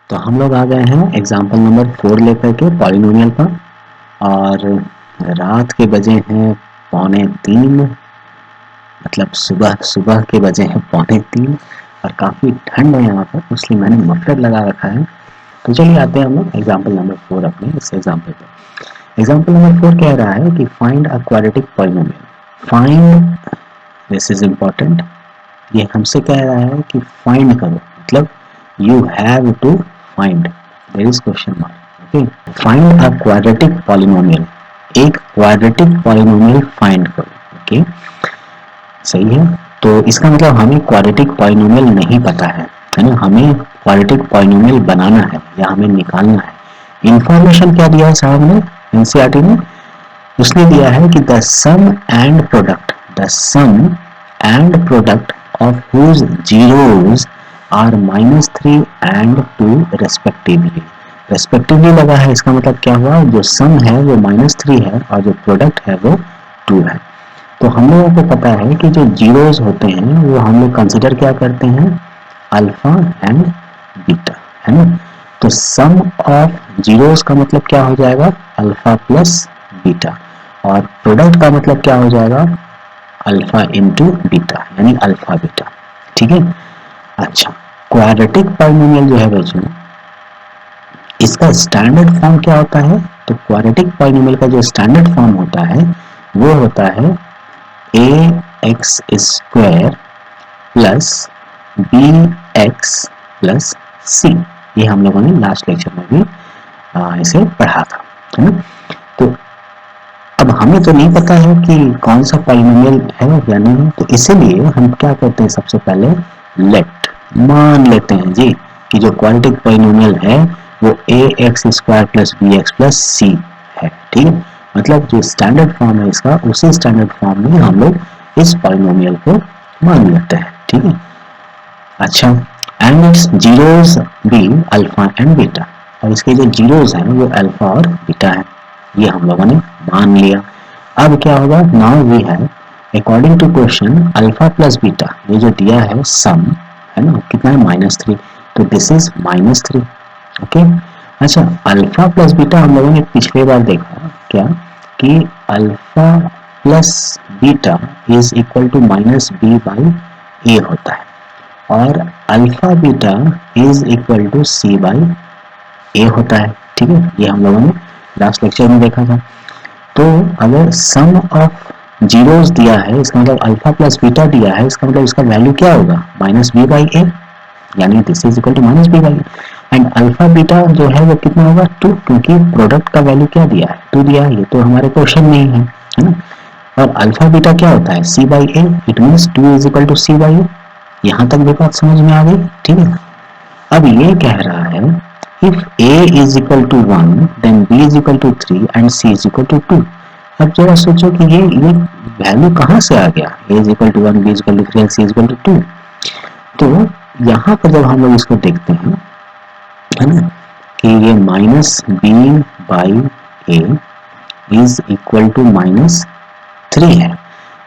तो हम लोग आ गए हैं एग्जाम्पल नंबर 4 लेकर के पॉलिनोमियल का। और रात के बजे हैं 2:45, मतलब सुबह सुबह के बजे हैं 2:45 और काफ़ी ठंड है यहाँ पर, इसलिए मैंने मफलर लगा रखा है। तो चलिए आते हैं हम लोग एग्जाम्पल नंबर 4 अपने इस एग्जाम्पल पर। एग्जाम्पल नंबर 4 कह रहा है कि find a quadratic polynomial. Find, this is important, ये हमसे कह रहा है कि फाइंड करो, मतलब you have to find, there is question mark. Okay, find a quadratic polynomial, एक क्वाड्रेटिक पॉलिनोमियल फाइंड करो। ओके, सही है। तो इसका मतलब हमें क्वाड्रेटिक पॉलिनोमियल नहीं पता है ना, हमें क्वाड्रेटिक पॉलिनोमियल बनाना है या हमें निकालना है। इंफॉर्मेशन क्या दिया है साहब ने एनसीईआरटी में? उसने दिया है कि the sum and product, the sum and product of whose zeros are -3 and 2 respectively। Respectively लगा है, इसका मतलब क्या हुआ, जो सम है वो -3 है और जो प्रोडक्ट है वो 2 है। तो हम लोगों को पता है कि जो जीरोस होते हैं वो हम लोग कंसिडर क्या करते हैं, अल्फा एंड बीटा, है ना। तो सम ऑफ जीरोस का मतलब क्या हो जाएगा, अल्फा प्लस बीटा, और प्रोडक्ट का मतलब क्या हो जाएगा, अल्फा इंटू बीटा, यानी अल्फा बीटा। ठीक है। अच्छा, क्वाड्रेटिक पॉलिनोमियल जो है बच्चों, इसका स्टैंडर्ड फॉर्म क्या होता है? तो क्वाड्रेटिक पॉलिनोमियल का जो स्टैंडर्ड फॉर्म होता है वो होता है ax square plus bx plus c। ये हम लोगों ने लास्ट लेक्चर में भी इसे पढ़ा था, है ना। तो अब हमें तो नहीं पता है कि कौन सा पॉलिनोमियल है या नहीं, तो इसीलिए हम क्या करते हैं, सबसे पहले लेट, मान लेते हैं जी कि जो क्वाड्रेटिक पॉलिनोमियल है वो ax square plus bx plus c है। ठीक है, मतलब जो स्टैंडर्ड फॉर्म है इसका, उसी स्टैंडर्ड फॉर्म में हम लोग इस पॉलिनोमियल को मान लेते हैं। ठीक है। अच्छा, and its zeros be alpha and beta, और इसके जो जीरोस हैं वो अल्फा और बीटा है, ये हम लोगों ने मान लिया। अब क्या होगा, now we have according to question alpha plus beta, ये जो दिया है सम, है ना, कितना है, -3, तो दिस इज -3। ओके। अच्छा, अल्फा प्लस बीटा हम लोगों ने पिछले बार देखा क्या कि alpha plus beta is equal to -b/a होता है, और alpha beta is equal to c/a होता है। ठीक है, ये हम लोगों ने लास्ट लेक्चर में देखा था। तो अगर सम ऑफ जीरोस दिया है, इसका मतलब अल्फा प्लस बीटा दिया है, इसका मतलब इसका वैल्यू क्या होगा, -b/a, यानी this is equal to -b/a। And alpha beta जो है वो कितना होगा, 2, क्योंकि प्रोडक्ट का वैल्यू क्या दिया है, 2 दिया है, ये तो हमारे क्वेश्चन में ही है ना। और अल्फा बीटा क्या होता है, c/a, it means 2 is equal to c/a। यहाँ तक भी बात समझ में आ गई? ठीक है। अब ये कह रहा है if a is equal to 1 then b is equal to 3 and c is equal to 2। अब जरा सोचो कि ये वैल्यू कहाँ से आ गया, a is equal to 1, b is equal to 3 and c is equal to 2। तो यहाँ पर जब हम लोग इसको देखते हैं, है ना, कि ये -b/a is equal to -3 है,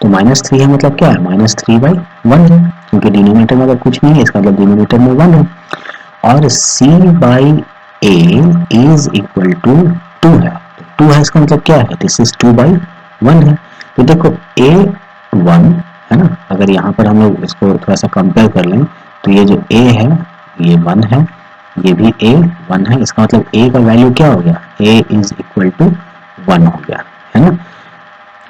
तो -3 है मतलब क्या है, -3/1 है, क्योंकि डिनोमिनेटर में अगर कुछ नहीं है इसका मतलब डिनोमिनेटर में 1 है, और c/a इज इक्वल टू 2 है, तो 2 है इसका मतलब क्या है, दिस इज 2/1 है। तो देखो a1 है ना, अगर यहाँ पर हम लोग इसको थोड़ा सा कंपेयर कर लें तो ये जो a है ये 1 है, ये भी a1 है, इसका मतलब a का वैल्यू क्या हो गया, a इज इक्वल टू 1 हो गया, है ना।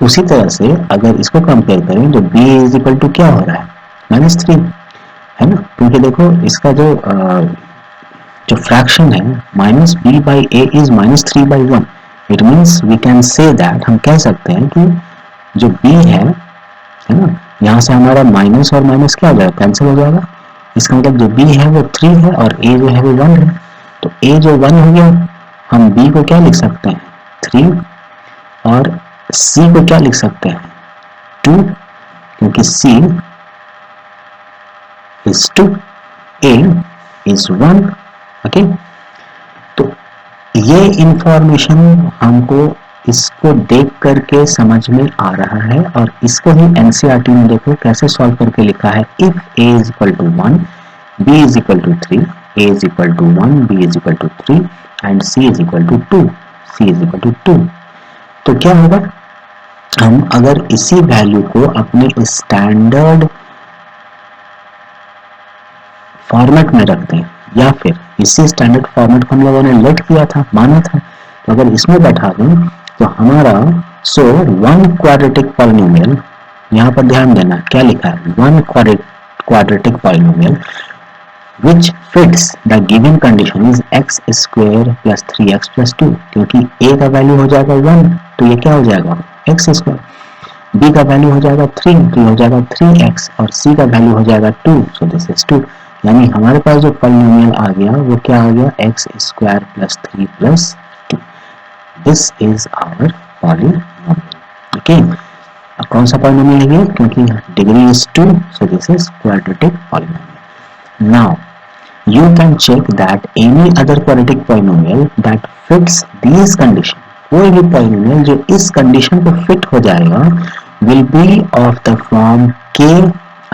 उसी तरह से अगर इसको कंपेयर करें तो b इज इक्वल टू क्या हो रहा है, -3, है ना, क्योंकि देखो इसका जो फ्रैक्शन है -b/a is -3/1, it means we can say that, हम कह सकते हैं कि जो b है ना, यहाँ से हमारा माइनस और माइनस क्या हो जाएगा, कैंसिल हो जाएगा, इसका मतलब जो b है वो 3 है और a जो है वो 1 है, तो a जो 1 हो गया, हम b को क्या लिख सकते हैं, 3, और c को क्या लिख सकते हैं, 2, क्योंकि c is 2, a is 1। Okay, तो ये इंफॉर्मेशन हमको इसको देख करके समझ में आ रहा है, और इसको ही एनसीईआरटी में देखो कैसे सॉल्व करके लिखा है, if a is equal to 1, b is equal to 3 a is equal to 1, b is equal to 3 and c is equal to 2, c is equal to 2। तो क्या होगा, हम अगर इसी वैल्यू को अपने स्टैंडर्ड फॉर्मेट में रखते हैं या फिर इसी स्टैंडर्ड फॉर्मेट को हम लोगों ने लेट किया था, माना था, तो अगर इसमें बैठा दें तो हमारा वन क्वाड्रेटिक पॉलिनोमियल, यहाँ पर ध्यान देना क्या लिखा है, one quadratic polynomial which fits the given condition is x square plus 3x plus 2, क्योंकि a का वैल्यू हो जाएगा 1 तो ये क्या हो जाएगा x स्क्वायर, b का वैल्यू हो जाएगा 3 तो ये हो जाएगा 3x और c का वैल्यू हो जाएगा 2 सो दिस इज 2। यानी हमारे पास जो पॉलिनोमियल आ गया वो क्या आ गया, x square plus 3 plus 2। This is our polynomial. Okay, अब कौन सा पॉलिनोमियल है ये, क्योंकि degree is 2 so this is quadratic polynomial. Now you can check that any other quadratic polynomial that fits these condition, कोई भी polynomial जो इस condition को fit हो जाएगा will be of the form k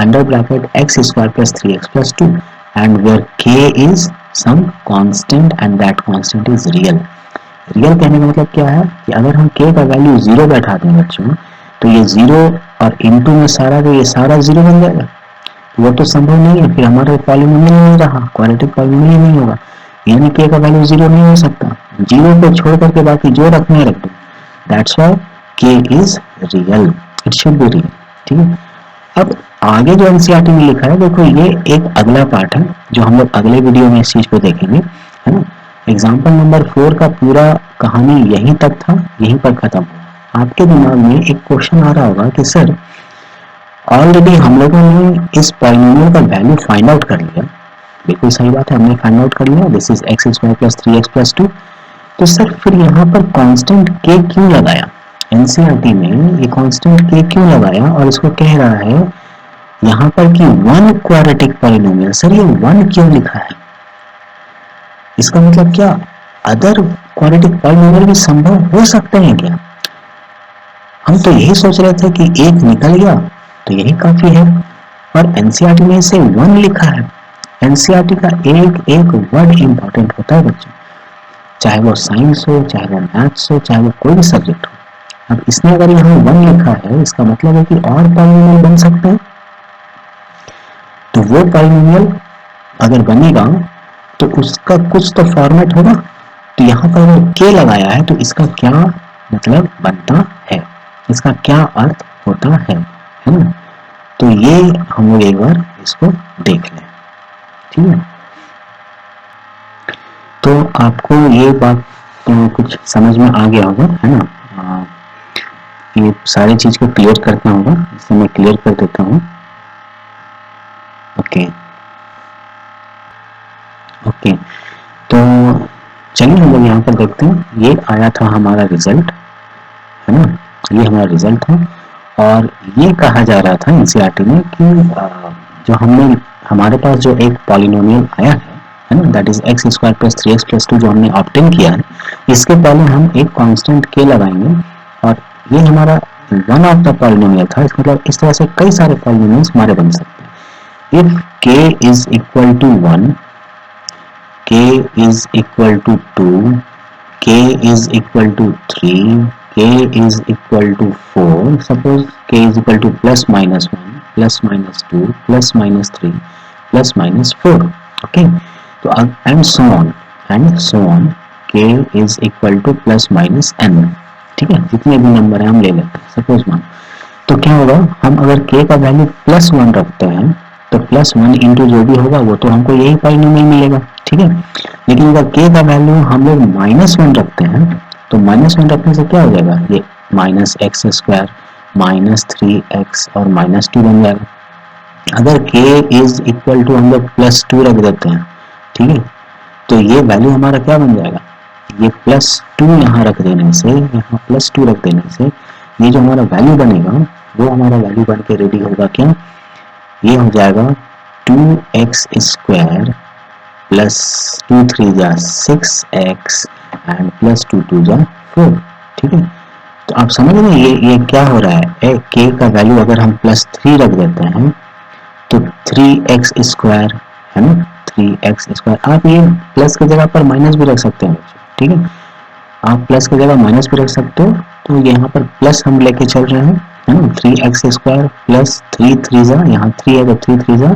under bracket x square plus 3x plus 2 and where k is some constant and that constant is real। real कहने का मतलब क्या है कि अगर हम k का वैल्यू 0 बैठा दें बच्चों तो ये 0 और इनटू में सारा का ये सारा 0 बन जाएगा, वो तो संभव नहीं है, फिर हमारा पॉलिनोमियल नहीं रहा, क्वाड्रेटिक पॉलिनोमियल नहीं होगा, यानी k का वैल्यू 0 नहीं हो सकता, 0 को छोड़ करके बाकी जो रखना है रख दो, that's why k is real, it should be real. ठीक है, अब आगे जो एनसीईआरटी में लिखा है देखो, ये एक अगला पार्ट है जो हम लोग अगले वीडियो में इस चीज को देखेंगे, है ना। एग्जाम्पल नंबर 4 का पूरा कहानी यहीं तक था, यहीं पर खत्म हुआ। आपके दिमाग में एक क्वेश्चन आ रहा होगा कि सर ऑलरेडी हम लोगों ने इस पॉलिनोमियल का वैल्यू फाइंड आउट कर लिया, बिल्कुल सही बात है, हमने फाइंड आउट कर लिया, this is x square plus 3x plus 2। तो सर फिर यहाँ पर कांस्टेंट k क्यों लगाया, एनसीईआरटी में ये कांस्टेंट k क्यों लगाया और इसको कह रहा है यहाँ पर कि वन क्वाड्रेटिक पॉलिनोमियल। सर ये वन क्यों लिखा है, इसका मतलब क्या अदर क्वाड्रेटिक पॉलिनोमियल भी संभव हो सकते हैं क्या? हम तो यही सोच रहे थे कि एक निकल गया तो यही काफी है, और एनसीईआरटी में इसे 1 लिखा है। एनसीईआरटी का एक एक वर्ड इंपॉर्टेंट होता है बच्चों, चाहे वो साइंस हो, चाहे वो मैथ्स हो, चाहे वो कोई भी सब्जेक्ट हो। अब इसने अगर यहाँ 1 लिखा है इसका मतलब है कि और पॉलिनोमियल बन सकते हैं, तो वो पॉलिनोमियल अगर बनेगा तो उसका कुछ तो फॉर्मेट होगा। तो यहाँ पर अगर k लगाया है तो इसका क्या मतलब बनता है, इसका क्या अर्थ होता है ना। तो ये हम लोग एक बार इसको देख लें, ठीक है। तो आपको ये बात कुछ समझ में आ गया होगा, है ना। ये सारी चीज को क्लियर करना होगा, इसे मैं क्लियर कर देता हूँ। ओके ओके, तो चलिए हम लोग यहाँ पर देखते हैं। ये आया था हमारा रिजल्ट, है ना, ये हमारा रिजल्ट है। और ये कहा जा रहा था एनसीईआरटी में कि जो हमारे पास जो एक पॉलिनोमियल आया है ना, that is x square plus 3x plus 2 जो हमने ऑब्टेन किया है, इसके पहले हम एक कांस्टेंट k लगाएंगे और ये हमारा वन ऑफ द पॉलिनोमियल था। इसका मतलब इस तरह से कई सारे पॉलिनोमियल्स हमारे बन सकते हैं। If k is equal to 1, k is equal to 2, k is equal to 3, k is equal to 4, suppose k is equal to plus minus 1, plus minus 2, plus minus 3, plus minus 4, okay, तो and so on, k is equal to plus minus n, ठीक है, जितने भी number है हम ले लेते हैं सपोज मान। तो क्या होगा, हम अगर k का वैल्यू प्लस 1 रखते हैं तो प्लस 1 इंटू जो भी होगा वो तो हमको यही पॉलिनोमियल मिलेगा, ठीक है। लेकिन अगर k का वैल्यू हम लोग माइनस 1 रखते हैं तो माइनस 1 रखने से क्या हो जाएगा, ये minus x square minus 3x और माइनस 2 बन जाएगा। अगर k इज इक्वल टू हम लोग प्लस 2 रख देते हैं, ठीक है, तो ये वैल्यू हमारा क्या बन जाएगा, ये प्लस 2 यहाँ रख देने से, यहाँ प्लस 2 रख देने से ये जो हमारा वैल्यू बनेगा वो हमारा वैल्यू बन के रेडी होगा क्या, ये हो जाएगा 2x स्क्वायर प्लस 2 3 जा 6x एंड प्लस 2 2 जा 4, ठीक है। तो आप समझ रहे हैं ये क्या हो रहा है, k का वैल्यू अगर हम प्लस 3 रख देते हैं तो 3x स्क्वायर, है ना, 3x²। आप ये प्लस की जगह पर माइनस भी रख सकते हैं बच्चों, ठीक है, आप प्लस की जगह माइनस भी रख सकते हो। तो यहाँ पर प्लस हम लेके चल रहे हैं, है ना, 3x² प्लस 3 3 जा, यहाँ 3 है तो 3 3 जा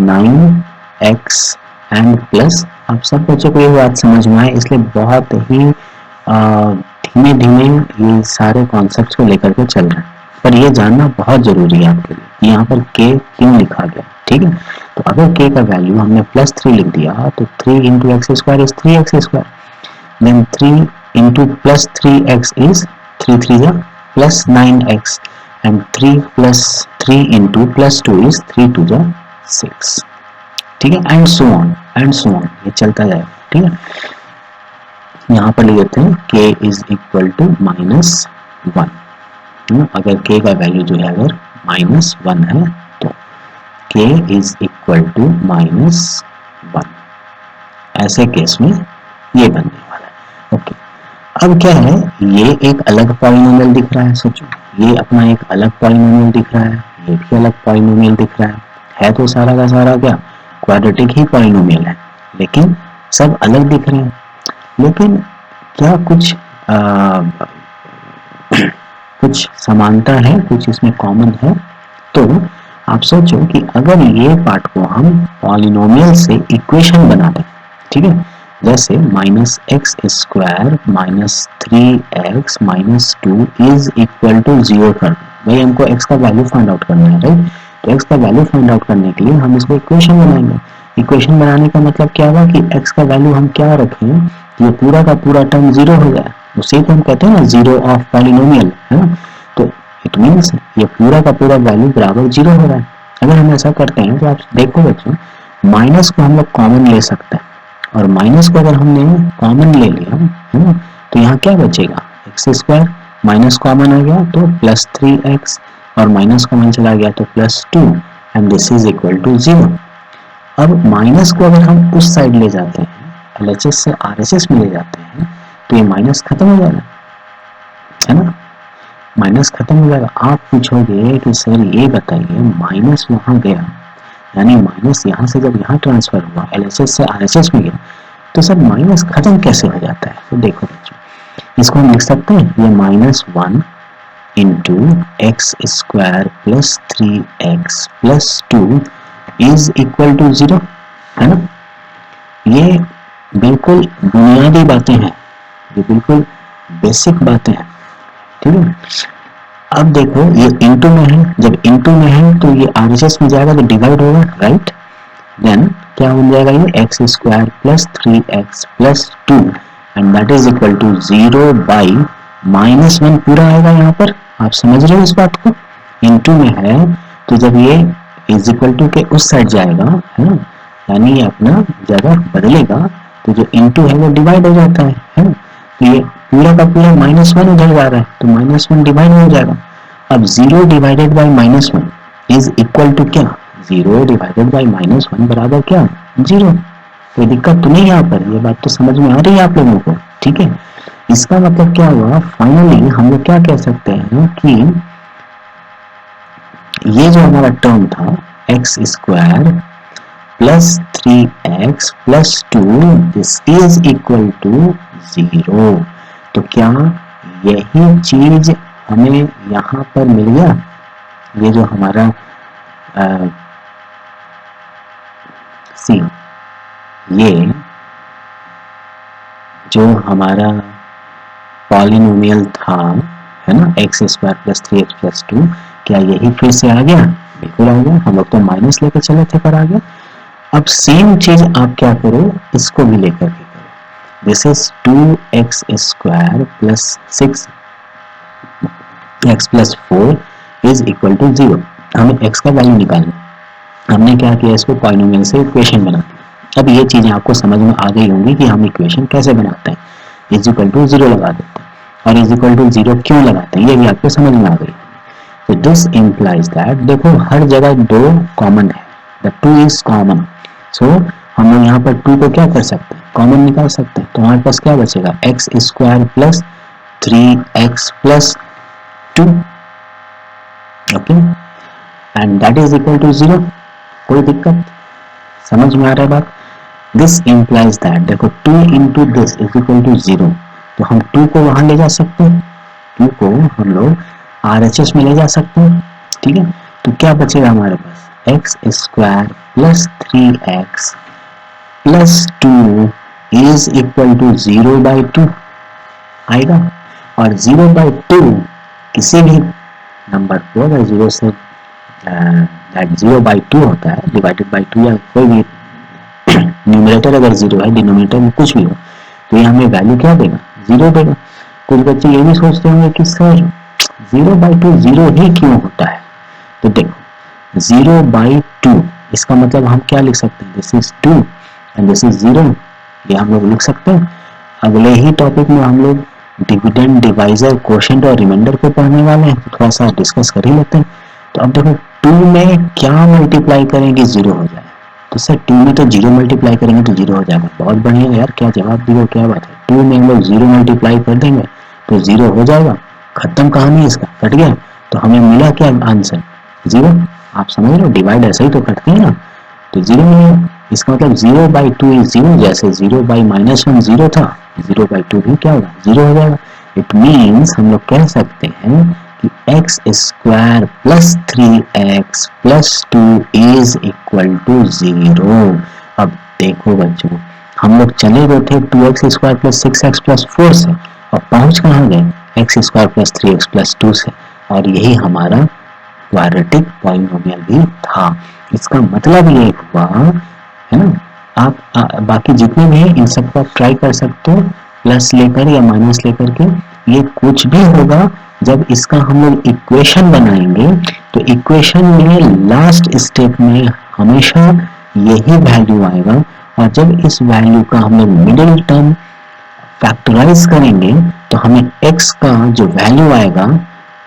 9x एंड प्लस। आप सब बच्चों को ये बात समझ में आए, इसलिए बहुत ही धीमे धीमे ये सारे कॉन्सेप्ट्स को लेकर के चल रहे हैं, पर ये जानना बहुत जरूरी है आपके लिए कि यहाँ पर k क्यों लिखा गया, ठीक है। तो अगर k का वैल्यू हमने +3 लिख दिया तो 3 into x square is 3x², then 3 into plus 3x is 3 3 जा plus 9x and 3 plus 3 into plus 2 is 3 2 जा 6, ठीक है, एंड सो ऑन ये चलता जाएगा, ठीक है। यहाँ पर लिख देते हैं k इज इक्वल टू -1, अगर k का वैल्यू जो है अगर -1 है तो k इज इक्वल टू -1, ऐसे केस में ये बनने वाला है। ओके, अब क्या है, ये एक अलग पॉलिनोमियल दिख रहा है, सोचो ये अपना एक अलग पॉलिनोमियल दिख रहा है, ये भी अलग पॉलिनोमियल दिख रहा है तो सारा का सारा क्या क्वाड्रेटिक ही पॉलिनोमियल है, लेकिन सब अलग दिख रहे हैं। लेकिन क्या कुछ समानता है, कुछ इसमें कॉमन है। तो आप सोचो कि अगर ये पार्ट को हम पॉलिनोमियल से इक्वेशन बना दें, ठीक है, जैसे -x² -3x -2 is equal to 0 कर दो। भाई हमको x का वैल्यू फाइंड आउट करना है, राइट। तो x का वैल्यू फाइंड आउट करने के लिए हम इसको इक्वेशन बनाएंगे। इक्वेशन बनाने का मतलब क्या हुआ कि x का वैल्यू हम क्या रखें, ये पूरा का पूरा टर्म 0 हो जाए, उसे तो हम कहते हैं ना 0 ऑफ पॉलिनोमियल, है ना। तो इट मीन्स ये पूरा का पूरा वैल्यू बराबर 0 हो रहा है। अगर हम ऐसा करते हैं तो आप देखो बच्चों, माइनस को हम लोग कॉमन ले सकते हैं, और माइनस को अगर हमने कॉमन ले लिया, है ना, तो यहाँ क्या बचेगा, x² माइनस कॉमन आ गया तो +3x, और माइनस कॉमन चला गया तो +2 and this is equal to 0। अब माइनस को अगर हम उस साइड ले जाते हैं, LHS से RHS में ले जाते हैं, तो ये माइनस खत्म हो जाएगा, है ना, माइनस खत्म हो जाएगा। आप पूछोगे कि सर ये बताइए माइनस वहां गया, यानी माइनस यहाँ से जब यहाँ ट्रांसफर हुआ LHS से RHS में गया, तो सर माइनस खत्म कैसे हो जाता है। तो देखो बच्चों, इसको हम लिख सकते हैं, ये -1 into x² plus 3x plus 2 is equal to 0, है ना। ये बिल्कुल बुनियादी बातें हैं, ये बिल्कुल बेसिक बातें हैं, ठीक है। अब देखो ये इनटू में है, जब इनटू में है तो ये RHS में जाएगा तो डिवाइड होगा, राइट। देन क्या बन जाएगा, ये x² plus 3x plus 2 and that is equal to 0 by -1 पूरा आएगा। यहाँ पर आप समझ रहे हो इस बात को, इनटू में है तो जब ये इज इक्वल टू के उस साइड जाएगा, है ना, यानी ये अपना जगह बदलेगा, तो जो इनटू है वो डिवाइड हो जाता है ना। तो ये पूरा का पूरा -1 उधर जा रहा है तो -1 डिवाइड हो जाएगा। अब 0 divided by -1 is equal to क्या, 0 डिवाइडेड बाई -1 बराबर क्या, 0। कोई दिक्कत तो नहीं यहाँ पर, ये बात तो समझ में आ रही है आप लोगों को, ठीक है। इसका मतलब क्या हुआ, फाइनली हम लोग क्या कह सकते हैं कि ये जो हमारा टर्म था x² plus 3x plus 2 this is equal to 0। तो क्या यही चीज हमें यहाँ पर मिल गया, ये जो हमारा सी, ये जो हमारा पॉलिनोमियल था, है ना, x² प्लस 3x प्लस 2, क्या यही फिर से आ गया, बिल्कुल आ गया। हम लोग तो माइनस लेकर चले थे पर आ गया। अब सेम चीज आप क्या करो, इसको भी लेकर के करो। This is 2x² plus 6x plus 4 is equal to 0। हमें x का वैल्यू निकालना, हमने क्या किया, इसको पॉलिनोमियल से इक्वेशन बना दिया। अब ये चीजें आपको समझ में आ गई होंगी कि हम इक्वेशन कैसे बनाते हैं, इज इक्वल टू 0 लगा देते हैं, और इज इक्वल टू 0 क्यों लगाते हैं ये भी आपको समझ में आ गई। तो दिस इम्प्लाइज दैट, देखो हर जगह 2 कॉमन है, द 2 इज कॉमन, सो हम लोग यहाँ पर 2 को क्या कर सकते हैं, कॉमन निकाल सकते हैं। तो हमारे पास क्या बचेगा, x² plus 3x plus 2, okay, and that is equal to 0। कोई दिक्कत, समझ में आ रहा है बात। दिस इम्प्लाइज दैट, देखो 2 into this is equal to 0, तो हम 2 को वहां ले जा सकते हैं, 2 को हम लोग RHS में ले जा सकते हैं, ठीक है। तो क्या बचेगा हमारे पास, x square plus 3x plus 2 is equal to 0/2 आएगा। और 0/2 किसी भी नंबर को अगर 0 से 0/2 होता है, डिवाइडेड बाई 2 या कोई भी न्यूमरेटर अगर 0 है, डिनोमिनेटर में कुछ भी हो, तो ये हमें वैल्यू क्या देगा, 0 देगा। कुछ बच्चे ये भी सोचते होंगे कि सर 0/2 0 ही क्यों होता है, तो देखो 0/2 इसका मतलब हम क्या लिख सकते हैं, this is 2 and this is 0, ये हम लोग लिख सकते हैं। अगले ही टॉपिक में हम लोग डिविडेंड, डिवाइजर, कोशेंट और रिमाइंडर को पढ़ने वाले हैं, तो थोड़ा सा डिस्कस कर ही लेते हैं। तो अब देखो 2 में क्या मल्टीप्लाई करेंगे 0 हो जाए, तो सर 2 में तो 0 मल्टीप्लाई करेंगे तो 0 हो जाएगा। बहुत बढ़िया यार, क्या जवाब दिया, क्या बात है। 2 में हम लोग 0 मल्टीप्लाई कर देंगे तो 0 हो जाएगा, खत्म कहानी इसका, कट गया। तो हमें मिला क्या आंसर, 0। आप समझ रहे हो, डिवाइड ऐसे ही तो करते हैं ना, तो 0 मिलेगा। इसका मतलब 0/2 इज 0, जैसे 0/-1 0 था, 0/2 भी क्या होगा, 0 हो जाएगा। इट मीन्स हम लोग कह सकते हैं कि x square plus 3x plus 2 is equal to 0। अब देखो बच्चों, हम लोग चले गए थे 2x square plus 6x plus 4 से, और पहुंच कहाँ गए, x square plus 3x plus 2 से, और यही हमारा क्वाड्रेटिक पॉलिनोमियल भी था। इसका मतलब ये हुआ है ना। आप बाकी जितने भी हैं इन सबको आप ट्राई कर सकते हो, प्लस लेकर या माइनस लेकर के। ये कुछ भी होगा, जब इसका हम लोग इक्वेशन बनाएंगे तो इक्वेशन में लास्ट स्टेप में हमेशा यही वैल्यू आएगा, और जब इस वैल्यू का हम लोग मिडिल टर्म फैक्टराइज करेंगे तो हमें x का जो वैल्यू आएगा,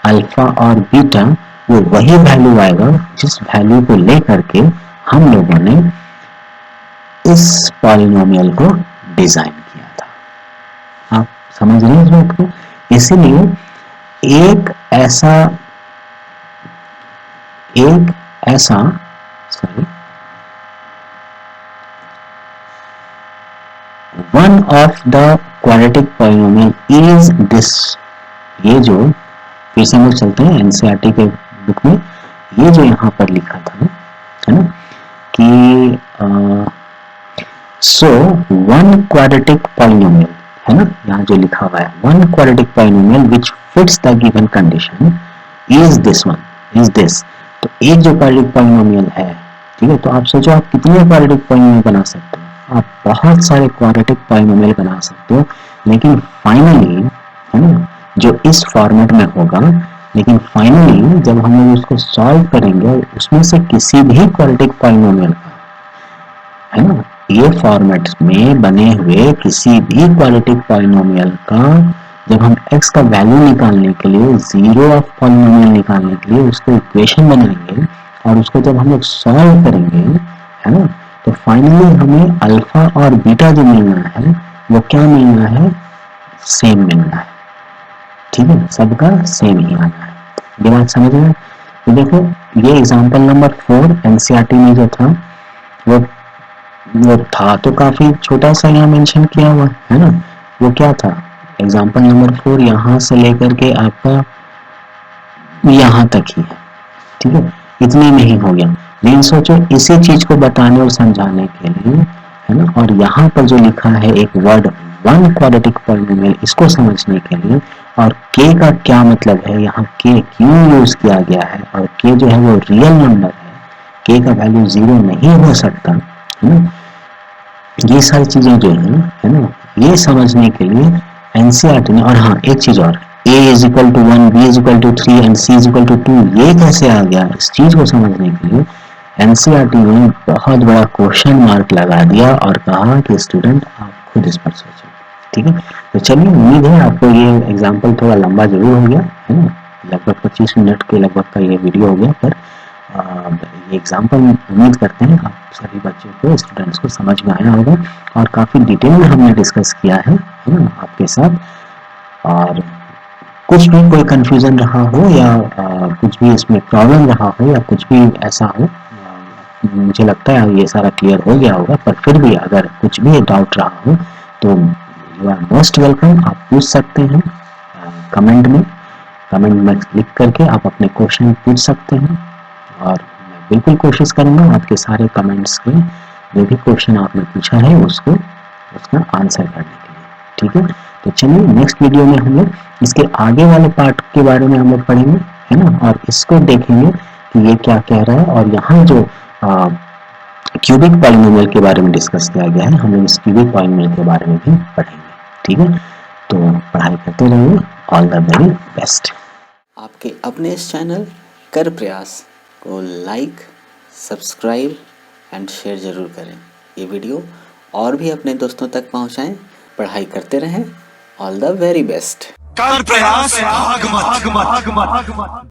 अल्फा और बीटा, वो वही वैल्यू आएगा जिस वैल्यू को लेकर के हम लोगों ने इस पॉलिनोमियल को डिजाइन किया था। आप समझ रहे हैं इस बात को। इसीलिए एक ऐसा one of the quadratic polynomial is this, ये जो फिर से हम लोग चलते हैं एनसीईआरटी के बुक में, ये जो यहाँ पर लिखा था है ना कि सो वन क्वाड्रेटिक पॉलिनोमियल है ना, यहाँ जो लिखा हुआ है one quadratic polynomial which fits the given condition is this one, is this. तो एक जो क्वाड्रेटिक पॉलिनोमियल है, ठीक है, तो आप सोचो आप कितने क्वाड्रेटिक पॉलिनोमियल बना सकते हो, आप बहुत सारे क्वाड्रेटिक पॉलिनोमियल बना सकते हो, लेकिन फाइनली है ना जो इस फॉर्मेट में होगा, लेकिन फाइनली जब हम लोग उसको सॉल्व करेंगे उसमें से किसी भी क्वाड्रेटिक पॉलिनोमियल का, है ना, ये फॉर्मेट में बने हुए किसी भी क्वाड्रेटिक पॉलिनोमियल का जब हम x का वैल्यू निकालने के लिए, जीरो ऑफ पॉलिनोमियल निकालने के लिए उसको इक्वेशन बनाएंगे और उसको जब हम लोग सॉल्व करेंगे, है ना, तो फाइनली हमें अल्फा और बीटा जो मिलना है वो क्या मिलना है, सेम मिलना है। ठीक है, सबका सेम ही आना है। ये बात समझ में। तो देखो ये एग्जांपल नंबर 4 एनसीईआरटी में जो था वो था तो काफी छोटा सा यहाँ मेंशन किया हुआ है ना। वो क्या था, एग्जांपल नंबर 4 यहाँ से लेकर के आपका यहाँ तक ही है। ठीक है, इतने में ही हो गया। लेकिन सोचो इसी चीज को बताने और समझाने के लिए, है ना, और यहाँ पर जो लिखा है एक वर्ड वन क्वाड्रेटिक पॉलिनोमियल, इसको समझने के लिए, और k का क्या मतलब है, यहाँ k क्यों यूज किया गया है, और k जो है वो रियल नंबर है, k का वैल्यू 0 नहीं हो सकता, है ना। ये सारी चीजें जो है ना, ये समझने के लिए एनसीईआरटी ने, और हाँ एक चीज और, a is equal to 1, b is equal to 3 and c is equal to 2, ये कैसे आ गया, इस चीज को समझने के लिए एनसीईआरटी ने बहुत बड़ा क्वेश्चन मार्क लगा दिया और कहा कि स्टूडेंट आप खुद इस पर सोचो। ठीक है, तो चलिए उम्मीद है आपको ये एग्जाम्पल थोड़ा लंबा जरूर हो गया, है ना, लगभग 25 मिनट के लगभग का ये वीडियो हो गया, पर ये एग्जाम्पल उम्मीद करते हैं आप सभी बच्चों को, स्टूडेंट्स को समझ में आया होगा, और काफ़ी डिटेल में हमने डिस्कस किया है ना आपके साथ। और कुछ भी कोई कंफ्यूजन रहा हो या कुछ भी इसमें प्रॉब्लम रहा हो या कुछ भी ऐसा हो, मुझे लगता है ये सारा क्लियर हो गया होगा, पर फिर भी अगर कुछ भी डाउट रहा हो तो यू आर मोस्ट वेलकम, आप पूछ सकते हैं कमेंट में। कमेंट में क्लिक करके आप अपने क्वेश्चन पूछ सकते हैं और मैं बिल्कुल कोशिश करूँगा आपके सारे कमेंट्स के जो भी क्वेश्चन आपने पूछा है उसको उसका आंसर करने के लिए। ठीक है, तो चलिए नेक्स्ट वीडियो में हम लोग इसके आगे वाले पार्ट के बारे में हम लोग पढ़ेंगे, है ना, और इसको देखेंगे कि ये क्या कह रहा है, और यहाँ जो क्यूबिक पॉलिनोमियल के बारे में डिस्कस किया गया है, हम लोग इस क्यूबिक पॉलिनोमियल के बारे में भी पढ़ेंगे। ठीक है, तो पढ़ाई करते रहिए। All the very best. आपके अपने इस चैनल कर प्रयास को लाइक, सब्सक्राइब एंड शेयर ज़रूर करें। ये वीडियो और भी अपने दोस्तों तक पहुंचाएं। पढ़ाई करते रहें। All the very best. कर प्रयास भाग मत।